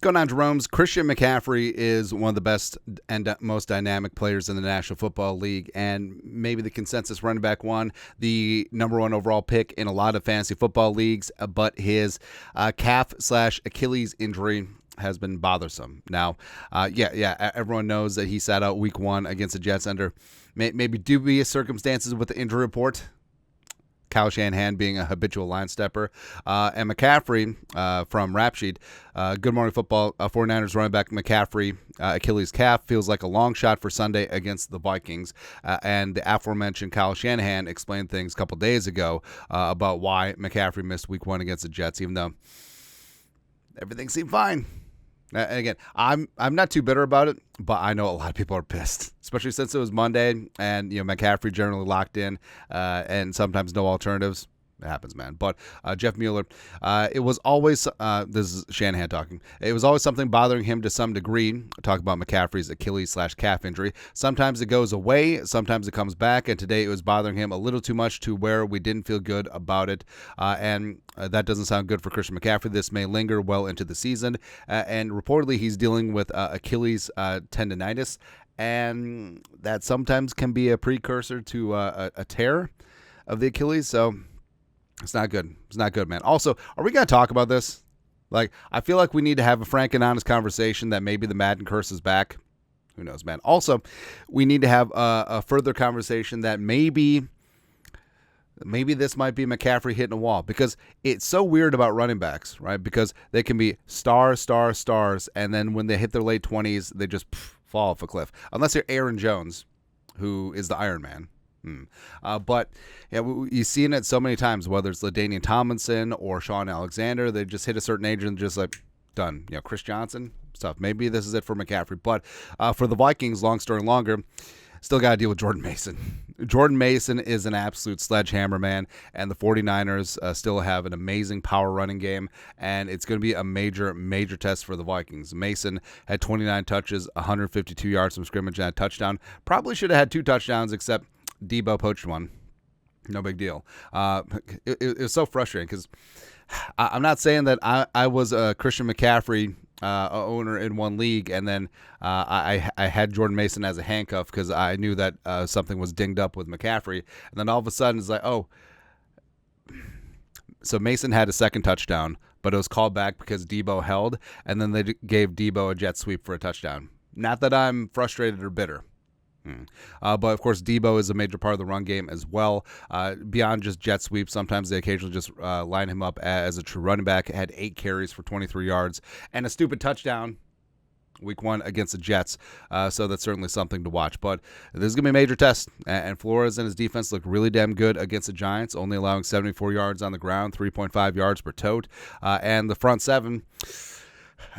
going on, Jerome's? Christian McCaffrey is one of the best and most dynamic players in the National Football League, and maybe the consensus running back one, the number one overall pick in a lot of fantasy football leagues, but his calf/Achilles injury has been bothersome. Now, everyone knows that he sat out week 1 against the Jets under maybe dubious circumstances with the injury report. Kyle Shanahan being a habitual line stepper. And McCaffrey from Rap Sheet, Good Morning Football, 49ers running back McCaffrey, Achilles calf, feels like a long shot for Sunday against the Vikings. And the aforementioned Kyle Shanahan explained things a couple days ago about why McCaffrey missed week 1 against the Jets, even though everything seemed fine. And again, I'm not too bitter about it, but I know a lot of people are pissed, especially since it was Monday and McCaffrey generally locked in and sometimes no alternatives. It happens, man. But Jeff Mueller, it was always, this is Shanahan talking, it was always something bothering him to some degree. Talk about McCaffrey's Achilles/calf injury. Sometimes it goes away, sometimes it comes back, and today it was bothering him a little too much to where we didn't feel good about it. And that doesn't sound good for Christian McCaffrey. This may linger well into the season. And reportedly, he's dealing with Achilles tendonitis, and that sometimes can be a precursor to a tear of the Achilles. So it's not good. It's not good, man. Also, are we going to talk about this? Like, I feel like we need to have a frank and honest conversation that maybe the Madden curse is back. Who knows, man? Also, we need to have a further conversation that maybe this might be McCaffrey hitting a wall, because it's so weird about running backs, right? Because they can be stars, and then when they hit their late 20s, they just fall off a cliff. Unless you're Aaron Jones, who is the Iron Man. But yeah, you've seen it so many times, whether it's LaDainian Tomlinson or Sean Alexander. They just hit a certain age and just like done. Chris Johnson stuff. Maybe this is it for McCaffrey. But for the Vikings, long story longer, still got to deal with Jordan Mason. Jordan Mason is an absolute sledgehammer, man, and the 49ers still have an amazing power running game, and it's going to be a major, major test for the Vikings. Mason had 29 touches, 152 yards from scrimmage, and a touchdown. Probably should have had 2 touchdowns, except Debo poached one. No big deal. It was so frustrating because I'm not saying that I was a Christian McCaffrey owner in one league, and then I had Jordan Mason as a handcuff because I knew that something was dinged up with McCaffrey. And then all of a sudden it's like, oh, so Mason had a second touchdown, but it was called back because Debo held, and then they gave Debo a jet sweep for a touchdown. Not that I'm frustrated or bitter. But, of course, Debo is a major part of the run game as well. Beyond just jet sweeps, sometimes they occasionally just line him up as a true running back. Had 8 carries for 23 yards and a stupid touchdown week 1 against the Jets. So that's certainly something to watch. But this is going to be a major test. And Flores and his defense look really damn good against the Giants, only allowing 74 yards on the ground, 3.5 yards per tote. And the front seven...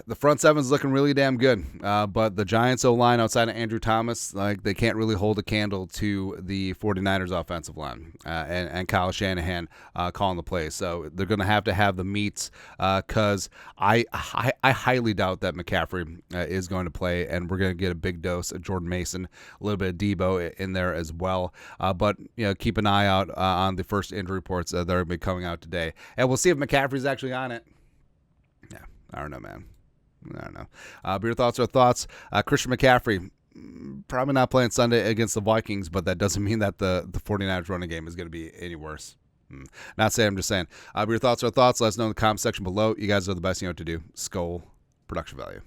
The front seven's looking really damn good, but the Giants O-line outside of Andrew Thomas, they can't really hold a candle to the 49ers offensive line and Kyle Shanahan calling the plays. So they're going to have the meats because I highly doubt that McCaffrey is going to play, and we're going to get a big dose of Jordan Mason, a little bit of Debo in there as well. But keep an eye out on the first injury reports that are going to be coming out today, and we'll see if McCaffrey's actually on it. Yeah, I don't know, man. I don't know. But your thoughts are thoughts. Christian McCaffrey, probably not playing Sunday against the Vikings, but that doesn't mean that the 49ers running game is going to be any worse. Not saying, I'm just saying. But your thoughts are thoughts. Let us know in the comment section below. You guys are the best. You know what to do. Skull production value.